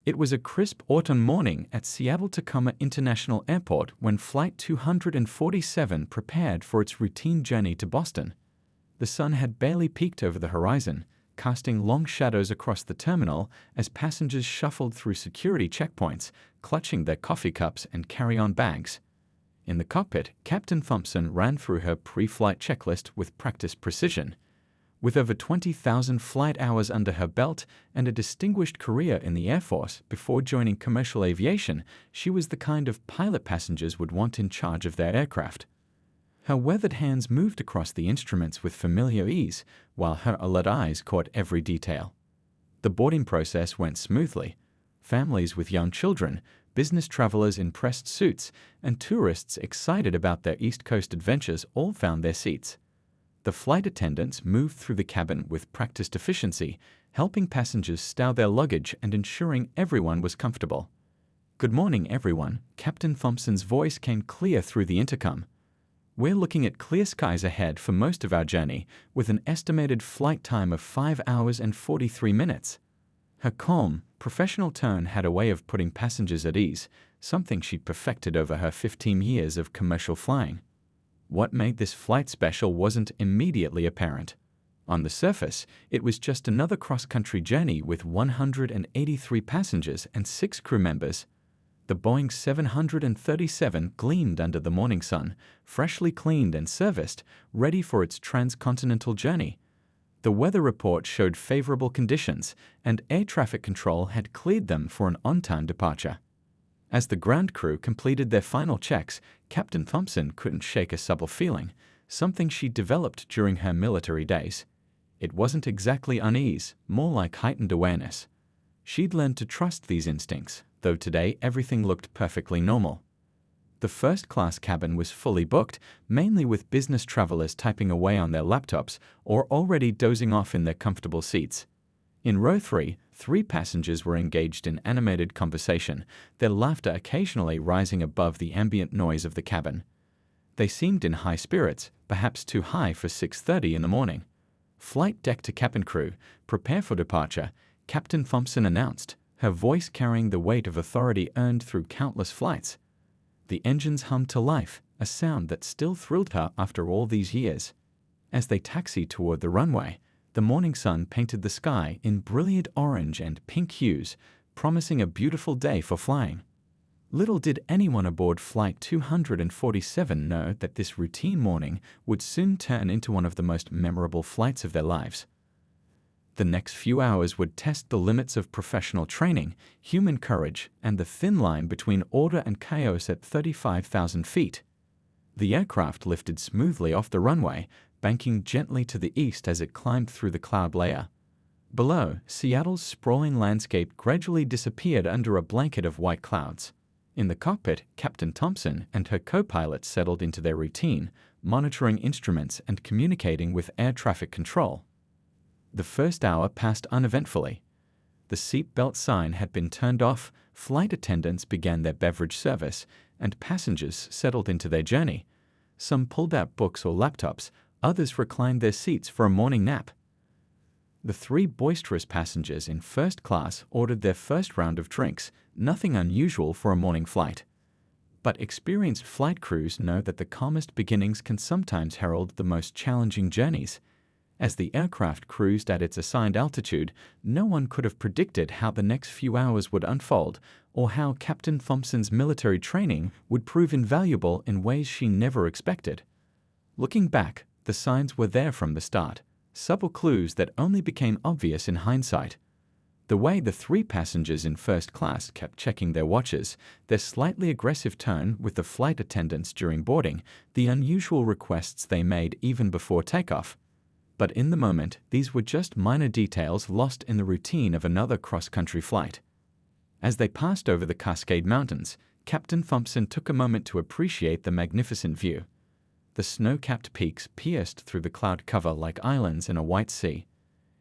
It was a crisp autumn morning at Seattle-Tacoma International Airport when Flight 247 prepared for its routine journey to Boston. The sun had barely peeked over the horizon, casting long shadows across the terminal as passengers shuffled through security checkpoints, clutching their coffee cups and carry-on bags. In the cockpit, Captain Thompson ran through her pre-flight checklist with practiced precision. With over 20,000 flight hours under her belt and a distinguished career in the Air Force before joining commercial aviation, she was the kind of pilot passengers would want in charge of their aircraft. Her weathered hands moved across the instruments with familiar ease, while her alert eyes caught every detail. The boarding process went smoothly. Families with young children, business travelers in pressed suits, and tourists excited about their East Coast adventures all found their seats. The flight attendants moved through the cabin with practiced efficiency, helping passengers stow their luggage and ensuring everyone was comfortable. "Good morning, everyone," Captain Thompson's voice came clear through the intercom. "We're looking at clear skies ahead for most of our journey, with an estimated flight time of 5 hours and 43 minutes. Her calm, professional tone had a way of putting passengers at ease, something she'd perfected over her 15 years of commercial flying. What made this flight special wasn't immediately apparent. On the surface, it was just another cross-country journey with 183 passengers and 6 crew members. The Boeing 737 gleamed under the morning sun, freshly cleaned and serviced, ready for its transcontinental journey. The weather report showed favorable conditions, and air traffic control had cleared them for an on-time departure. As the ground crew completed their final checks, Captain Thompson couldn't shake a subtle feeling, something she developed during her military days. It wasn't exactly unease, more like heightened awareness. She'd learned to trust these instincts, though today everything looked perfectly normal. The first-class cabin was fully booked, mainly with business travelers typing away on their laptops or already dozing off in their comfortable seats. In row 3, 3 passengers were engaged in animated conversation, their laughter occasionally rising above the ambient noise of the cabin. They seemed in high spirits, perhaps too high for 6:30 in the morning. "Flight deck to cabin crew, prepare for departure," Captain Thompson announced, her voice carrying the weight of authority earned through countless flights. The engines hummed to life, a sound that still thrilled her after all these years. As they taxied toward the runway, the morning sun painted the sky in brilliant orange and pink hues, promising a beautiful day for flying. Little did anyone aboard Flight 247 know that this routine morning would soon turn into one of the most memorable flights of their lives. The next few hours would test the limits of professional training, human courage, and the thin line between order and chaos at 35,000 feet. The aircraft lifted smoothly off the runway, banking gently to the east as it climbed through the cloud layer. Below, Seattle's sprawling landscape gradually disappeared under a blanket of white clouds. In the cockpit, Captain Thompson and her co-pilot settled into their routine, monitoring instruments and communicating with air traffic control. The first hour passed uneventfully. The seatbelt sign had been turned off, flight attendants began their beverage service, and passengers settled into their journey. Some pulled out books or laptops, others reclined their seats for a morning nap. The 3 boisterous passengers in first class ordered their first round of drinks, nothing unusual for a morning flight. But experienced flight crews know that the calmest beginnings can sometimes herald the most challenging journeys. As the aircraft cruised at its assigned altitude, no one could have predicted how the next few hours would unfold, or how Captain Thompson's military training would prove invaluable in ways she never expected. Looking back, the signs were there from the start, subtle clues that only became obvious in hindsight. The way the 3 passengers in first class kept checking their watches, their slightly aggressive tone with the flight attendants during boarding, the unusual requests they made even before takeoff. But in the moment, these were just minor details lost in the routine of another cross-country flight. As they passed over the Cascade Mountains, Captain Thompson took a moment to appreciate the magnificent view. The snow-capped peaks pierced through the cloud cover like islands in a white sea.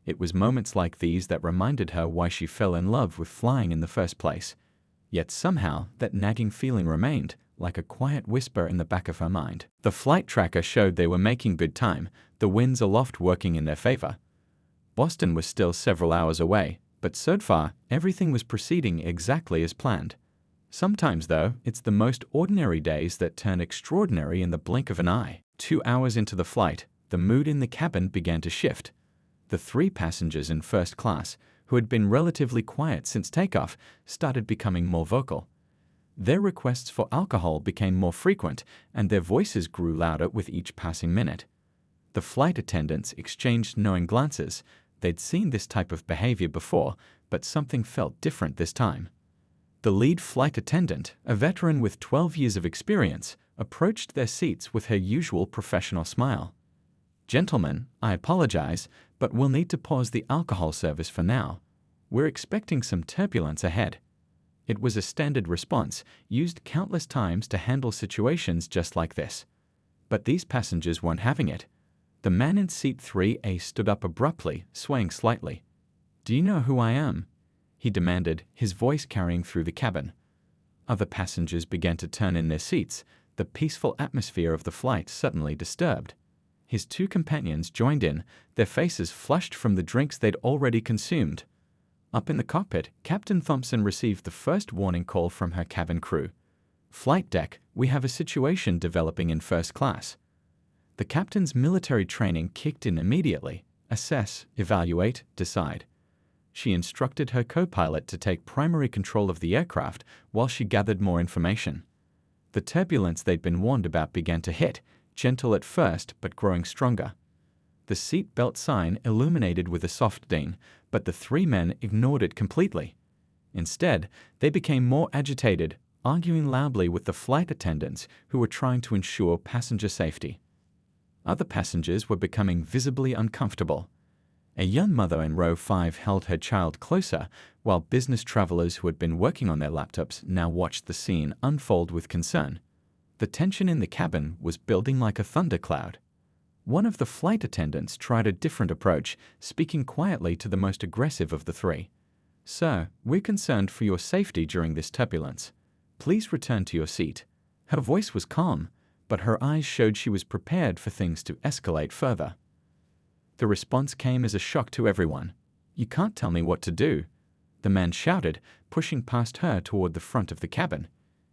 It was moments like these that reminded her why she fell in love with flying in the first place. Yet somehow, that nagging feeling remained, like a quiet whisper in the back of her mind. The flight tracker showed they were making good time, the winds aloft working in their favor. Boston was still several hours away, But so far, everything was proceeding exactly as planned. Sometimes, though, it's the most ordinary days that turn extraordinary in the blink of an eye. 2 hours into the flight, the mood in the cabin began to shift. The 3 passengers in first class, who had been relatively quiet since takeoff, started becoming more vocal. Their requests for alcohol became more frequent, and their voices grew louder with each passing minute. The flight attendants exchanged knowing glances. They'd seen this type of behavior before, but something felt different this time. The lead flight attendant, a veteran with 12 years of experience, approached their seats with her usual professional smile. "Gentlemen, I apologize, but we'll need to pause the alcohol service for now. We're expecting some turbulence ahead." It was a standard response, used countless times to handle situations just like this. But these passengers weren't having it. The man in seat 3A stood up abruptly, swaying slightly. "Do you know who I am?" he demanded, his voice carrying through the cabin. Other passengers began to turn in their seats, the peaceful atmosphere of the flight suddenly disturbed. His 2 companions joined in, their faces flushed from the drinks they'd already consumed. Up in the cockpit, Captain Thompson received the first warning call from her cabin crew. "Flight deck, we have a situation developing in first class." The captain's military training kicked in immediately. Assess, evaluate, decide. She instructed her co-pilot to take primary control of the aircraft while she gathered more information. The turbulence they'd been warned about began to hit, gentle at first but growing stronger. The seat belt sign illuminated with a soft ding, but the 3 men ignored it completely. Instead, they became more agitated, arguing loudly with the flight attendants who were trying to ensure passenger safety. Other passengers were becoming visibly uncomfortable. A young mother in row 5 held her child closer, while business travelers who had been working on their laptops now watched the scene unfold with concern. The tension in the cabin was building like a thundercloud. One of the flight attendants tried a different approach, speaking quietly to the most aggressive of the 3. "Sir, we're concerned for your safety during this turbulence. Please return to your seat." Her voice was calm, but her eyes showed she was prepared for things to escalate further. The response came as a shock to everyone. "You can't tell me what to do," the man shouted, pushing past her toward the front of the cabin.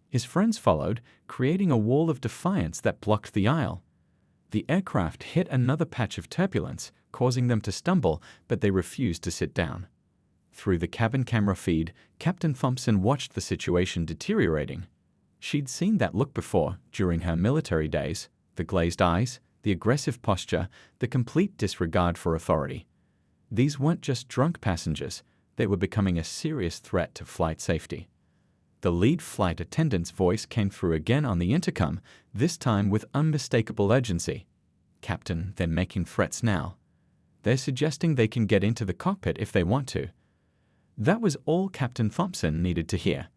His friends followed, creating a wall of defiance that blocked the aisle. The aircraft hit another patch of turbulence, causing them to stumble, but they refused to sit down. Through the cabin camera feed, Captain Thompson watched the situation deteriorating. She'd seen that look before, during her military days: the glazed eyes, the aggressive posture, the complete disregard for authority. These weren't just drunk passengers, they were becoming a serious threat to flight safety. The lead flight attendant's voice came through again on the intercom, this time with unmistakable urgency. "Captain, they're making threats now. They're suggesting they can get into the cockpit if they want to." That was all Captain Thompson needed to hear.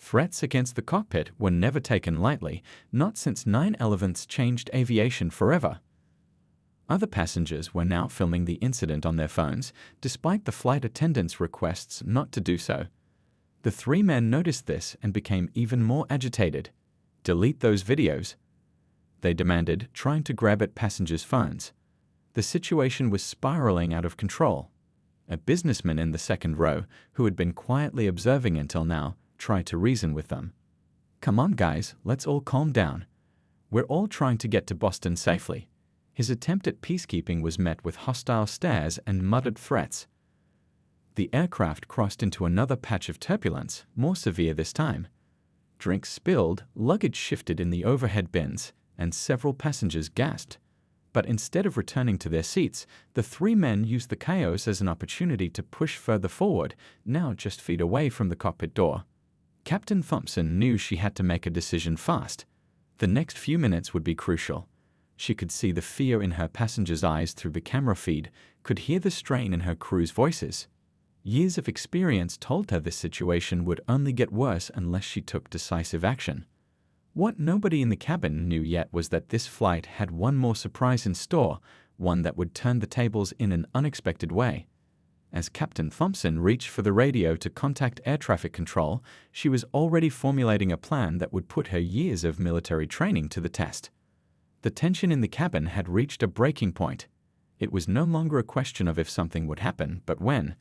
Threats against the cockpit were never taken lightly, not since 9/11's changed aviation forever. Other passengers were now filming the incident on their phones, despite the flight attendant's requests not to do so. The 3 men noticed this and became even more agitated. "Delete those videos," they demanded, trying to grab at passengers' phones. The situation was spiraling out of control. A businessman in the second row, who had been quietly observing until now, tried to reason with them. "Come on, guys, let's all calm down. We're all trying to get to Boston safely." His attempt at peacekeeping was met with hostile stares and muttered threats. The aircraft crossed into another patch of turbulence, more severe this time. Drinks spilled, luggage shifted in the overhead bins, and several passengers gasped. But instead of returning to their seats, the 3 men used the chaos as an opportunity to push further forward, now just feet away from the cockpit door. Captain Thompson knew she had to make a decision fast. The next few minutes would be crucial. She could see the fear in her passengers' eyes through the camera feed, could hear the strain in her crew's voices. Years of experience told her this situation would only get worse unless she took decisive action. What nobody in the cabin knew yet was that this flight had one more surprise in store, one that would turn the tables in an unexpected way. As Captain Thompson reached for the radio to contact air traffic control, she was already formulating a plan that would put her years of military training to the test. The tension in the cabin had reached a breaking point. It was no longer a question of if something would happen, but when.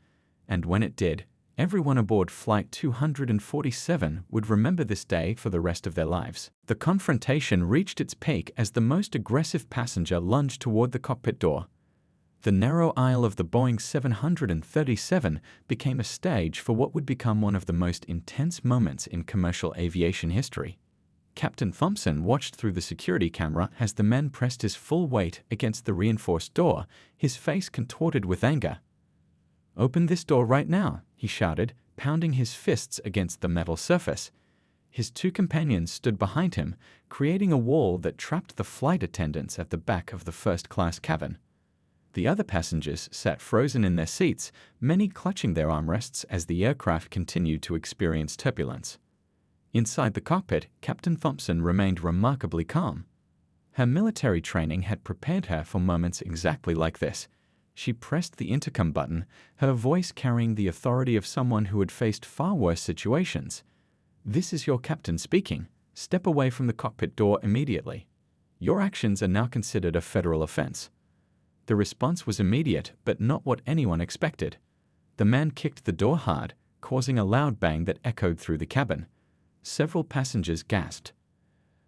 And when it did, everyone aboard Flight 247 would remember this day for the rest of their lives. The confrontation reached its peak as the most aggressive passenger lunged toward the cockpit door. The narrow aisle of the Boeing 737 became a stage for what would become one of the most intense moments in commercial aviation history. Captain Thompson watched through the security camera as the man pressed his full weight against the reinforced door, his face contorted with anger. "Open this door right now," he shouted, pounding his fists against the metal surface. His two companions stood behind him, creating a wall that trapped the flight attendants at the back of the first-class cabin. The other passengers sat frozen in their seats, many clutching their armrests as the aircraft continued to experience turbulence. Inside the cockpit, Captain Thompson remained remarkably calm. Her military training had prepared her for moments exactly like this. She pressed the intercom button, her voice carrying the authority of someone who had faced far worse situations. "This is your captain speaking. Step away from the cockpit door immediately. Your actions are now considered a federal offense." The response was immediate, but not what anyone expected. The man kicked the door hard, causing a loud bang that echoed through the cabin. Several passengers gasped.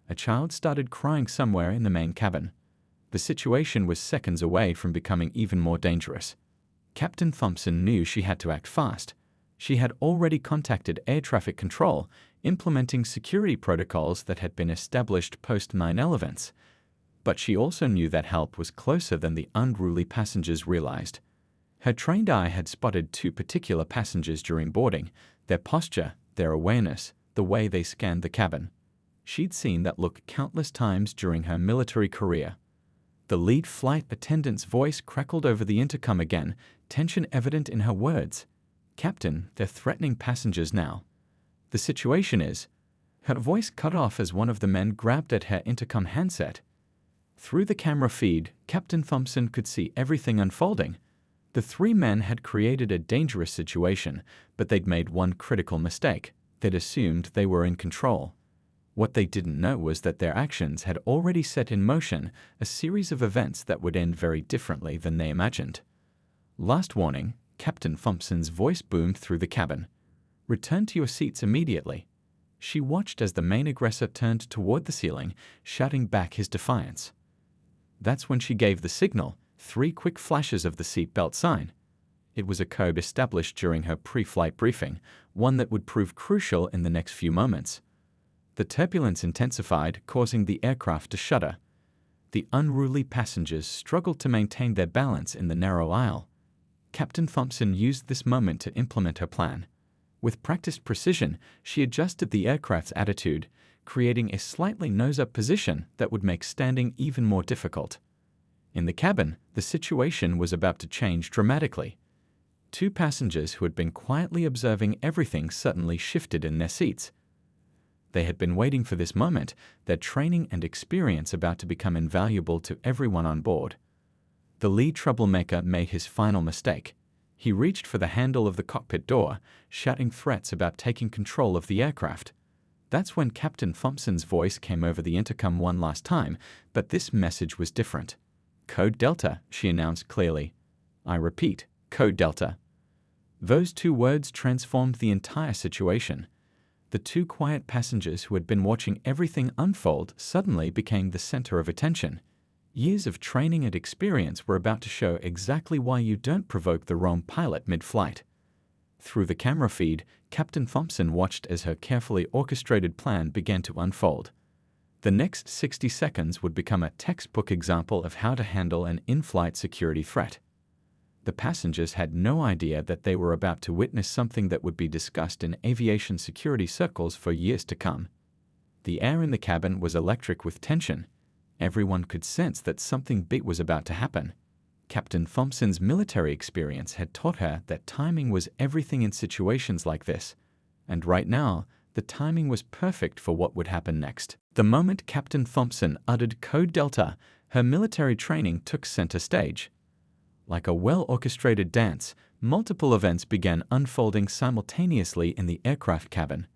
A child started crying somewhere in the main cabin. The situation was seconds away from becoming even more dangerous. Captain Thompson knew she had to act fast. She had already contacted air traffic control, implementing security protocols that had been established post-9/11 events. But she also knew that help was closer than the unruly passengers realized. Her trained eye had spotted two particular passengers during boarding: their posture, their awareness, the way they scanned the cabin. She'd seen that look countless times during her military career. The lead flight attendant's voice crackled over the intercom again, tension evident in her words. "Captain, they're threatening passengers now." "The situation is—" Her voice cut off as one of the men grabbed at her intercom handset. Through the camera feed, Captain Thompson could see everything unfolding. The three men had created a dangerous situation, but they'd made one critical mistake. They'd assumed they were in control. What they didn't know was that their actions had already set in motion a series of events that would end very differently than they imagined. "Last warning," Captain Thompson's voice boomed through the cabin. "Return to your seats immediately." She watched as the main aggressor turned toward the ceiling, shouting back his defiance. That's when she gave the signal, 3 quick flashes of the seatbelt sign. It was a code established during her pre-flight briefing, one that would prove crucial in the next few moments. The turbulence intensified, causing the aircraft to shudder. The unruly passengers struggled to maintain their balance in the narrow aisle. Captain Thompson used this moment to implement her plan. With practiced precision, she adjusted the aircraft's attitude, creating a slightly nose-up position that would make standing even more difficult. In the cabin, the situation was about to change dramatically. 2 passengers who had been quietly observing everything suddenly shifted in their seats. They had been waiting for this moment, their training and experience about to become invaluable to everyone on board. The lead troublemaker made his final mistake. He reached for the handle of the cockpit door, shouting threats about taking control of the aircraft. That's when Captain Thompson's voice came over the intercom one last time, but this message was different. "Code Delta," she announced clearly. "I repeat, Code Delta." Those 2 words transformed the entire situation. The 2 quiet passengers who had been watching everything unfold suddenly became the center of attention. Years of training and experience were about to show exactly why you don't provoke the wrong pilot mid-flight. Through the camera feed, Captain Thompson watched as her carefully orchestrated plan began to unfold. The next 60 seconds would become a textbook example of how to handle an in-flight security threat. The passengers had no idea that they were about to witness something that would be discussed in aviation security circles for years to come. The air in the cabin was electric with tension. Everyone could sense that something big was about to happen. Captain Thompson's military experience had taught her that timing was everything in situations like this, and right now, the timing was perfect for what would happen next. The moment Captain Thompson uttered Code Delta, her military training took center stage. Like a well-orchestrated dance, multiple events began unfolding simultaneously in the aircraft cabin.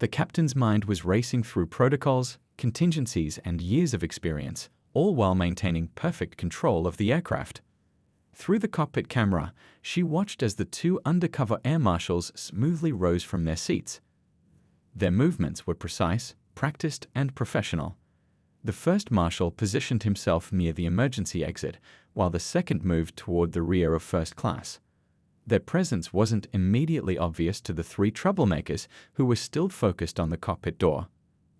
The captain's mind was racing through protocols, contingencies, and years of experience, all while maintaining perfect control of the aircraft. Through the cockpit camera, she watched as the two undercover air marshals smoothly rose from their seats. Their movements were precise, practiced, and professional. The first marshal positioned himself near the emergency exit, while the second moved toward the rear of first class. Their presence wasn't immediately obvious to the three troublemakers who were still focused on the cockpit door.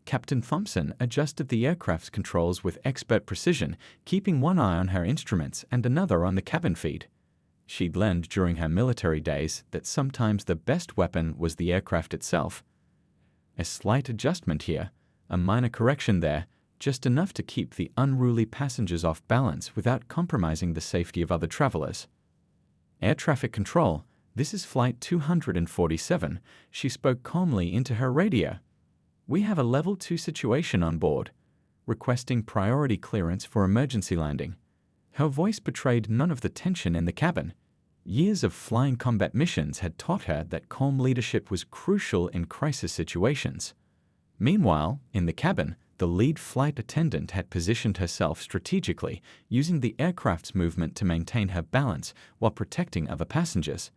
Captain Thompson adjusted the aircraft's controls with expert precision, keeping one eye on her instruments and another on the cabin feed. She'd learned during her military days that sometimes the best weapon was the aircraft itself. A slight adjustment here, a minor correction there, just enough to keep the unruly passengers off balance without compromising the safety of other travelers. Air traffic control, this is Flight 247, she spoke calmly into her radio. We have a Level 2 situation on board, requesting priority clearance for emergency landing. Her voice betrayed none of the tension in the cabin. Years of flying combat missions had taught her that calm leadership was crucial in crisis situations. Meanwhile, in the cabin, the lead flight attendant had positioned herself strategically, using the aircraft's movement to maintain her balance while protecting other passengers.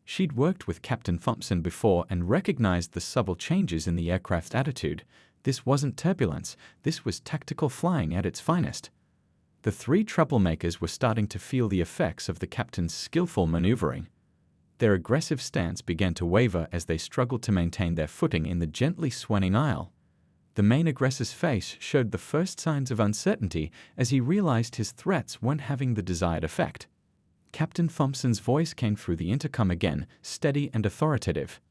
She'd worked with Captain Thompson before and recognized the subtle changes in the aircraft's attitude. This wasn't turbulence, this was tactical flying at its finest. The three troublemakers were starting to feel the effects of the captain's skillful maneuvering. Their aggressive stance began to waver as they struggled to maintain their footing in the gently swaying aisle. The main aggressor's face showed the first signs of uncertainty as he realized his threats weren't having the desired effect. Captain Thompson's voice came through the intercom again, steady and authoritative.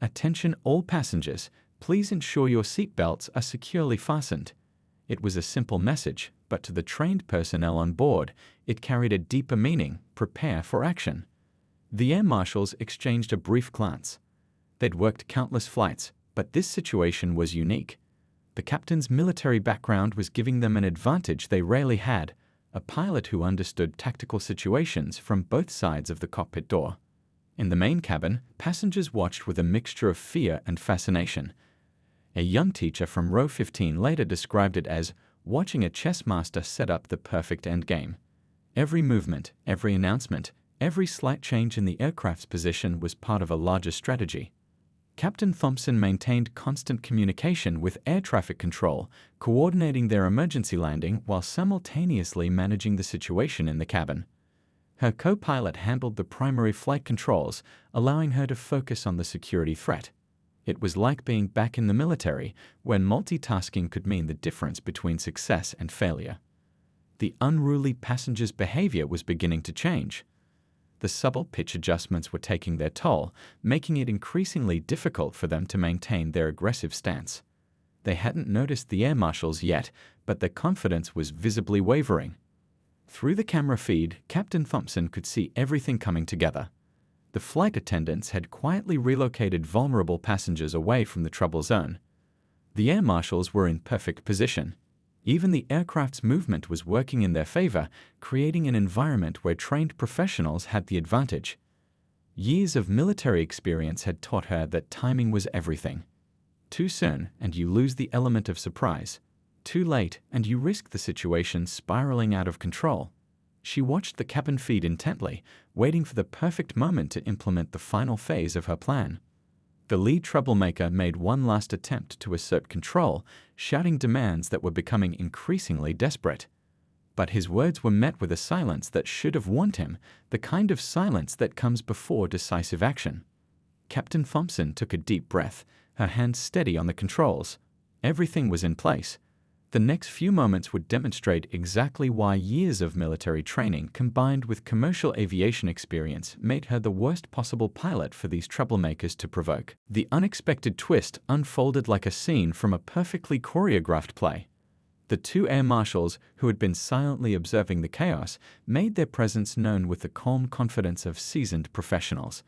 "Attention all passengers, please ensure your seatbelts are securely fastened." It was a simple message, but to the trained personnel on board, it carried a deeper meaning: prepare for action. The air marshals exchanged a brief glance. They'd worked countless flights, but this situation was unique. The captain's military background was giving them an advantage they rarely had: a pilot who understood tactical situations from both sides of the cockpit door. In the main cabin, passengers watched with a mixture of fear and fascination. A young teacher from row 15 later described it as watching a chess master set up the perfect endgame. Every movement, every announcement, every slight change in the aircraft's position was part of a larger strategy. Captain Thompson maintained constant communication with air traffic control, coordinating their emergency landing while simultaneously managing the situation in the cabin. Her co-pilot handled the primary flight controls, allowing her to focus on the security threat. It was like being back in the military, where multitasking could mean the difference between success and failure. The unruly passengers' behavior was beginning to change. The subtle pitch adjustments were taking their toll, making it increasingly difficult for them to maintain their aggressive stance. They hadn't noticed the air marshals yet, but their confidence was visibly wavering. Through the camera feed, Captain Thompson could see everything coming together. The flight attendants had quietly relocated vulnerable passengers away from the trouble zone. The air marshals were in perfect position. Even the aircraft's movement was working in their favor, creating an environment where trained professionals had the advantage. Years of military experience had taught her that timing was everything. Too soon, and you lose the element of surprise. Too late, and you risk the situation spiraling out of control. She watched the cabin feed intently, waiting for the perfect moment to implement the final phase of her plan. The lead troublemaker made one last attempt to assert control, shouting demands that were becoming increasingly desperate. But his words were met with a silence that should have warned him, the kind of silence that comes before decisive action. Captain Thompson took a deep breath, her hands steady on the controls. Everything was in place. The next few moments would demonstrate exactly why years of military training combined with commercial aviation experience made her the worst possible pilot for these troublemakers to provoke. The unexpected twist unfolded like a scene from a perfectly choreographed play. The two air marshals, who had been silently observing the chaos, made their presence known with the calm confidence of seasoned professionals.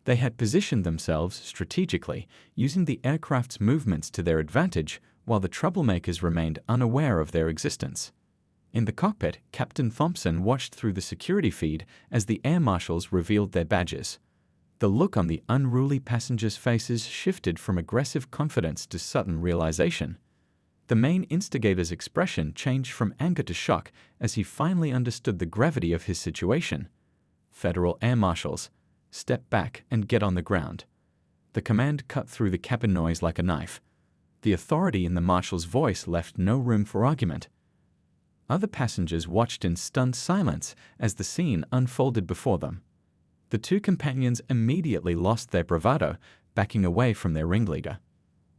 They had positioned themselves strategically, using the aircraft's movements to their advantage, while the troublemakers remained unaware of their existence. In the cockpit, Captain Thompson watched through the security feed as the air marshals revealed their badges. The look on the unruly passengers' faces shifted from aggressive confidence to sudden realization. The main instigator's expression changed from anger to shock as he finally understood the gravity of his situation. "Federal air marshals, step back and get on the ground." The command cut through the cabin noise like a knife. The authority in the marshal's voice left no room for argument. Other passengers watched in stunned silence as the scene unfolded before them. The two companions immediately lost their bravado, backing away from their ringleader.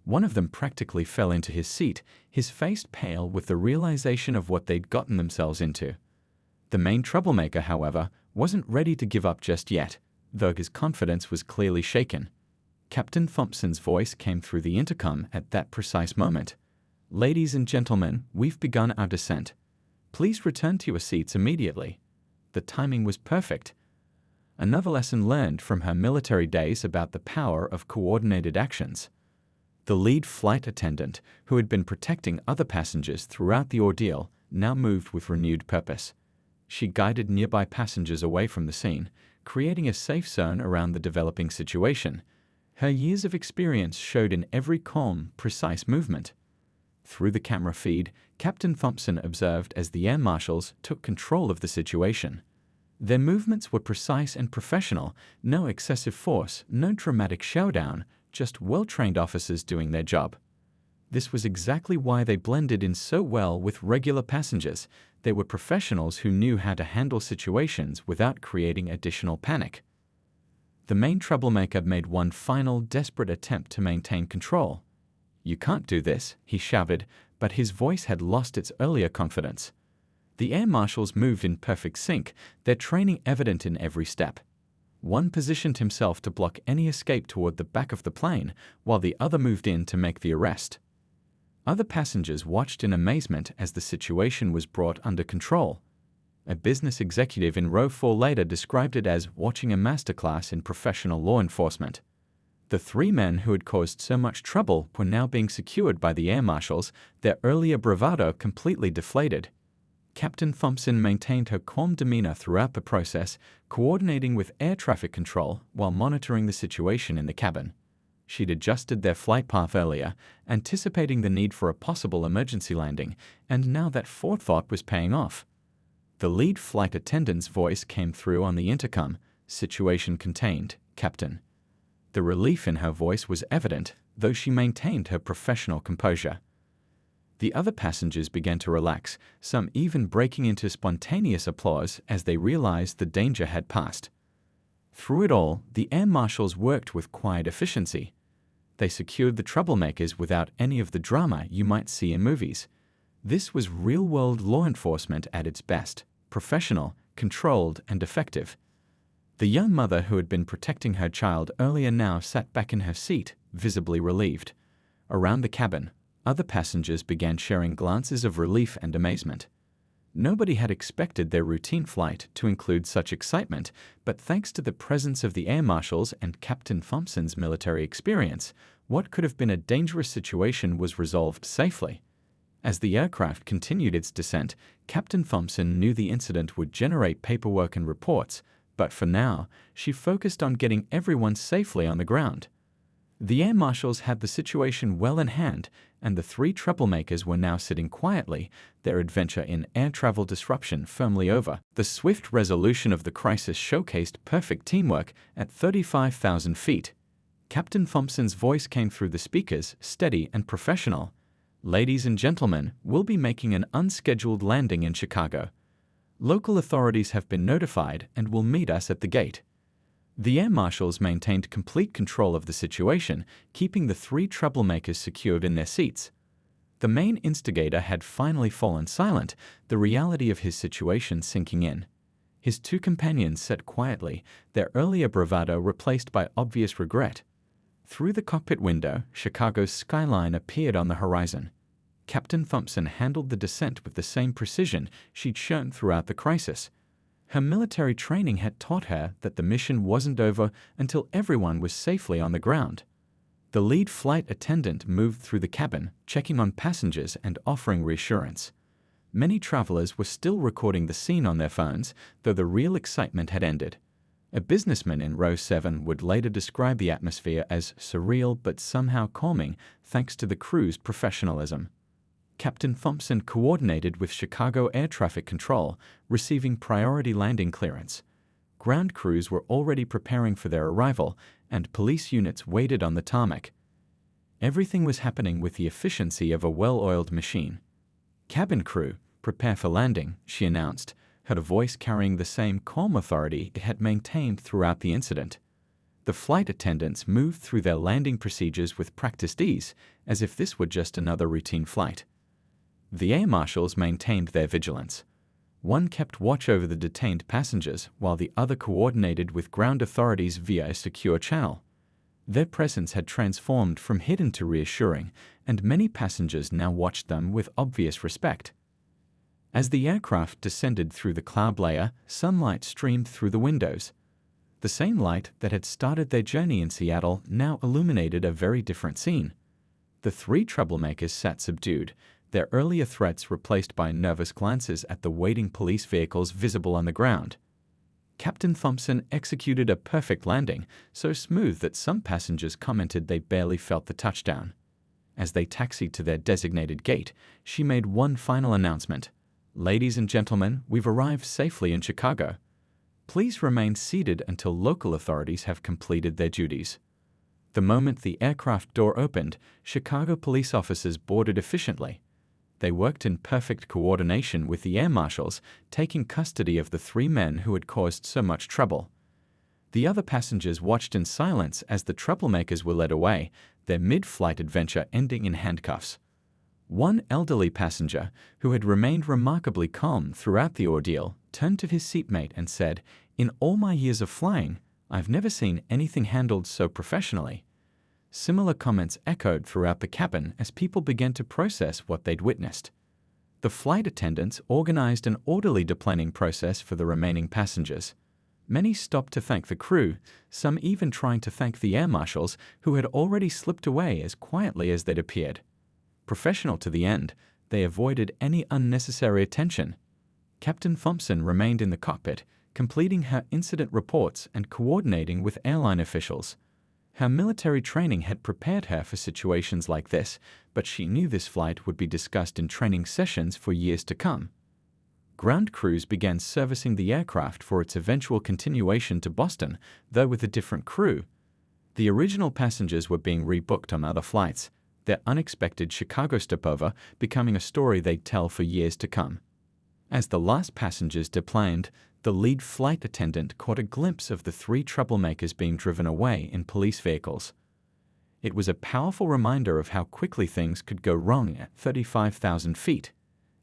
One of them practically fell into his seat, his face pale with the realization of what they'd gotten themselves into. The main troublemaker, however, wasn't ready to give up just yet, though his confidence was clearly shaken. Captain Thompson's voice came through the intercom at that precise moment. "Ladies and gentlemen, we've begun our descent. Please return to your seats immediately." The timing was perfect. Another lesson learned from her military days about the power of coordinated actions. The lead flight attendant, who had been protecting other passengers throughout the ordeal, now moved with renewed purpose. She guided nearby passengers away from the scene, creating a safe zone around the developing situation. Her years of experience showed in every calm, precise movement. Through the camera feed, Captain Thompson observed as the air marshals took control of the situation. Their movements were precise and professional, no excessive force, no dramatic showdown, just well-trained officers doing their job. This was exactly why they blended in so well with regular passengers. They were professionals who knew how to handle situations without creating additional panic. The main troublemaker made one final, desperate attempt to maintain control. "You can't do this," he shouted, but his voice had lost its earlier confidence. The air marshals moved in perfect sync, their training evident in every step. One positioned himself to block any escape toward the back of the plane, while the other moved in to make the arrest. Other passengers watched in amazement as the situation was brought under control. A business executive in row 4 later described it as watching a masterclass in professional law enforcement. The three men who had caused so much trouble were now being secured by the air marshals, their earlier bravado completely deflated. Captain Thompson maintained her calm demeanor throughout the process, coordinating with air traffic control while monitoring the situation in the cabin. She'd adjusted their flight path earlier, anticipating the need for a possible emergency landing, and now that forethought was paying off. The lead flight attendant's voice came through on the intercom. "Situation contained, Captain." The relief in her voice was evident, though she maintained her professional composure. The other passengers began to relax, some even breaking into spontaneous applause as they realized the danger had passed. Through it all, the air marshals worked with quiet efficiency. They secured the troublemakers without any of the drama you might see in movies. This was real-world law enforcement at its best, professional, controlled, and effective. The young mother who had been protecting her child earlier now sat back in her seat, visibly relieved. Around the cabin, other passengers began sharing glances of relief and amazement. Nobody had expected their routine flight to include such excitement, but thanks to the presence of the air marshals and Captain Thompson's military experience, what could have been a dangerous situation was resolved safely. As the aircraft continued its descent, Captain Thompson knew the incident would generate paperwork and reports, but for now, she focused on getting everyone safely on the ground. The air marshals had the situation well in hand, and the three troublemakers were now sitting quietly, their adventure in air travel disruption firmly over. The swift resolution of the crisis showcased perfect teamwork at 35,000 feet. Captain Thompson's voice came through the speakers, steady and professional. "Ladies and gentlemen, we'll be making an unscheduled landing in Chicago. Local authorities have been notified and will meet us at the gate." The air marshals maintained complete control of the situation, keeping the three troublemakers secured in their seats. The main instigator had finally fallen silent, the reality of his situation sinking in. His two companions sat quietly, their earlier bravado replaced by obvious regret. Through the cockpit window, Chicago's skyline appeared on the horizon. Captain Thompson handled the descent with the same precision she'd shown throughout the crisis. Her military training had taught her that the mission wasn't over until everyone was safely on the ground. The lead flight attendant moved through the cabin, checking on passengers and offering reassurance. Many travelers were still recording the scene on their phones, though the real excitement had ended. A businessman in row 7 would later describe the atmosphere as surreal but somehow calming, thanks to the crew's professionalism. Captain Thompson coordinated with Chicago Air Traffic Control, receiving priority landing clearance. Ground crews were already preparing for their arrival, and police units waited on the tarmac. Everything was happening with the efficiency of a well-oiled machine. "Cabin crew, prepare for landing," she announced, her voice carrying the same calm authority it had maintained throughout the incident. The flight attendants moved through their landing procedures with practiced ease, as if this were just another routine flight. The air marshals maintained their vigilance. One kept watch over the detained passengers, while the other coordinated with ground authorities via a secure channel. Their presence had transformed from hidden to reassuring, and many passengers now watched them with obvious respect. As the aircraft descended through the cloud layer, sunlight streamed through the windows. The same light that had started their journey in Seattle now illuminated a very different scene. The three troublemakers sat subdued, their earlier threats replaced by nervous glances at the waiting police vehicles visible on the ground. Captain Thompson executed a perfect landing, so smooth that some passengers commented they barely felt the touchdown. As they taxied to their designated gate, she made one final announcement. "Ladies and gentlemen, we've arrived safely in Chicago. Please remain seated until local authorities have completed their duties." The moment the aircraft door opened, Chicago police officers boarded efficiently. They worked in perfect coordination with the air marshals, taking custody of the three men who had caused so much trouble. The other passengers watched in silence as the troublemakers were led away, their mid-flight adventure ending in handcuffs. One elderly passenger, who had remained remarkably calm throughout the ordeal, turned to his seatmate and said, "In all my years of flying, I've never seen anything handled so professionally." Similar comments echoed throughout the cabin as people began to process what they'd witnessed. The flight attendants organized an orderly deplaning process for the remaining passengers. Many stopped to thank the crew, some even trying to thank the air marshals who had already slipped away as quietly as they'd appeared. Professional to the end, they avoided any unnecessary attention. Captain Thompson remained in the cockpit, completing her incident reports and coordinating with airline officials. Her military training had prepared her for situations like this, but she knew this flight would be discussed in training sessions for years to come. Ground crews began servicing the aircraft for its eventual continuation to Boston, though with a different crew. The original passengers were being rebooked on other flights, their unexpected Chicago stopover becoming a story they'd tell for years to come. As the last passengers deplaned, the lead flight attendant caught a glimpse of the three troublemakers being driven away in police vehicles. It was a powerful reminder of how quickly things could go wrong at 35,000 feet,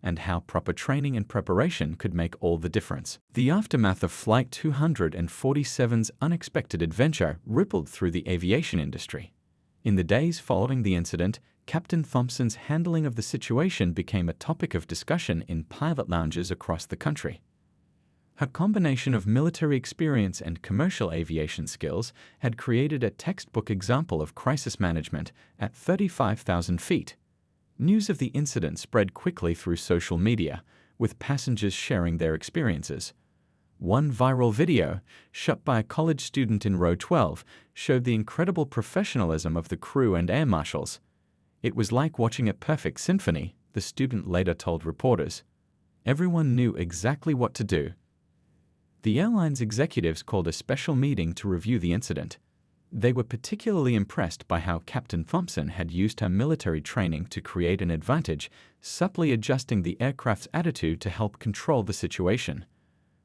and how proper training and preparation could make all the difference. The aftermath of Flight 247's unexpected adventure rippled through the aviation industry. In the days following the incident, Captain Thompson's handling of the situation became a topic of discussion in pilot lounges across the country. Her combination of military experience and commercial aviation skills had created a textbook example of crisis management at 35,000 feet. News of the incident spread quickly through social media, with passengers sharing their experiences. One viral video, shot by a college student in row 12, showed the incredible professionalism of the crew and air marshals. "It was like watching a perfect symphony," the student later told reporters. "Everyone knew exactly what to do." The airline's executives called a special meeting to review the incident. They were particularly impressed by how Captain Thompson had used her military training to create an advantage, subtly adjusting the aircraft's attitude to help control the situation.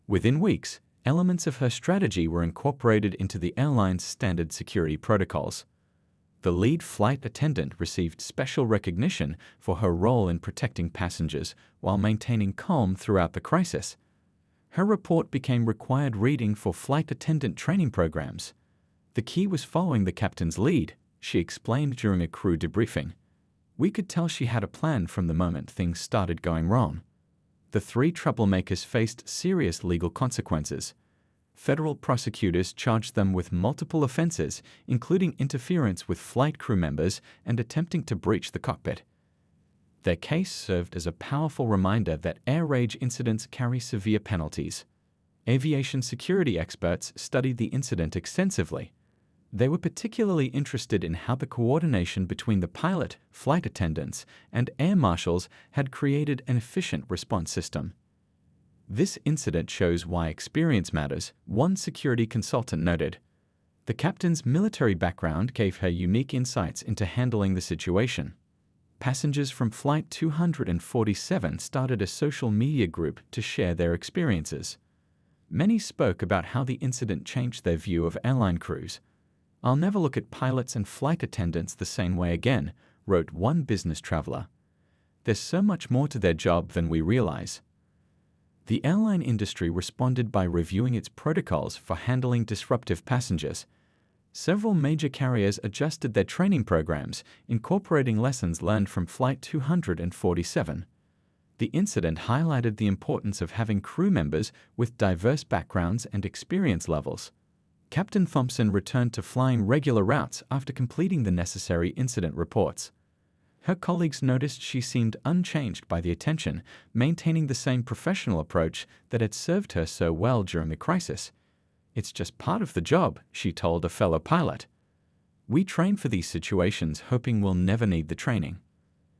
Within weeks, elements of her strategy were incorporated into the airline's standard security protocols. The lead flight attendant received special recognition for her role in protecting passengers while maintaining calm throughout the crisis. Her report became required reading for flight attendant training programs. "The key was following the captain's lead," she explained during a crew debriefing. "We could tell she had a plan from the moment things started going wrong." The three troublemakers faced serious legal consequences. Federal prosecutors charged them with multiple offenses, including interference with flight crew members and attempting to breach the cockpit. Their case served as a powerful reminder that air rage incidents carry severe penalties. Aviation security experts studied the incident extensively. They were particularly interested in how the coordination between the pilot, flight attendants, and air marshals had created an efficient response system. This incident shows why experience matters, one security consultant noted. The captain's military background gave her unique insights into handling the situation. Passengers from Flight 247 started a social media group to share their experiences. Many spoke about how the incident changed their view of airline crews. "I'll never look at pilots and flight attendants the same way again," wrote one business traveler. "There's so much more to their job than we realize." The airline industry responded by reviewing its protocols for handling disruptive passengers. Several major carriers adjusted their training programs, incorporating lessons learned from Flight 247. The incident highlighted the importance of having crew members with diverse backgrounds and experience levels. Captain Thompson returned to flying regular routes after completing the necessary incident reports. Her colleagues noticed she seemed unchanged by the attention, maintaining the same professional approach that had served her so well during the crisis. "It's just part of the job," she told a fellow pilot. "We train for these situations hoping we'll never need the training."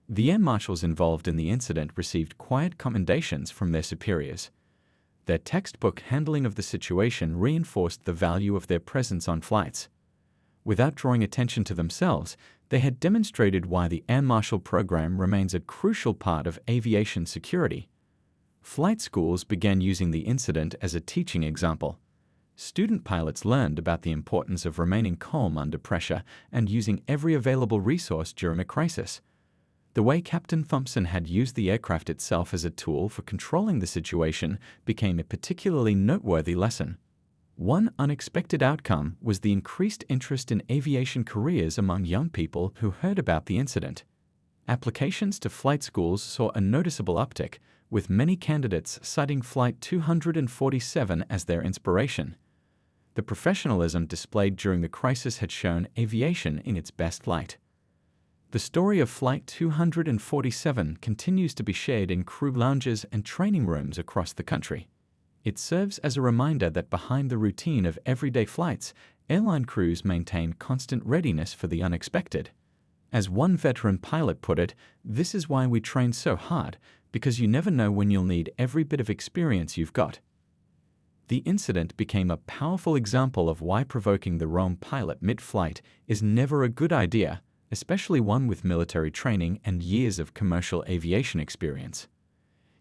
The air marshals involved in the incident received quiet commendations from their superiors. Their textbook handling of the situation reinforced the value of their presence on flights. Without drawing attention to themselves, they had demonstrated why the Air Marshal program remains a crucial part of aviation security. Flight schools began using the incident as a teaching example. Student pilots learned about the importance of remaining calm under pressure and using every available resource during a crisis. The way Captain Thompson had used the aircraft itself as a tool for controlling the situation became a particularly noteworthy lesson. One unexpected outcome was the increased interest in aviation careers among young people who heard about the incident. Applications to flight schools saw a noticeable uptick, with many candidates citing Flight 247 as their inspiration. The professionalism displayed during the crisis had shown aviation in its best light. The story of Flight 247 continues to be shared in crew lounges and training rooms across the country. It serves as a reminder that behind the routine of everyday flights, airline crews maintain constant readiness for the unexpected. As one veteran pilot put it, "This is why we train so hard, because you never know when you'll need every bit of experience you've got." The incident became a powerful example of why provoking the wrong pilot mid-flight is never a good idea, especially one with military training and years of commercial aviation experience.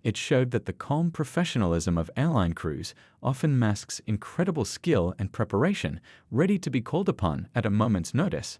It showed that the calm professionalism of airline crews often masks incredible skill and preparation, ready to be called upon at a moment's notice.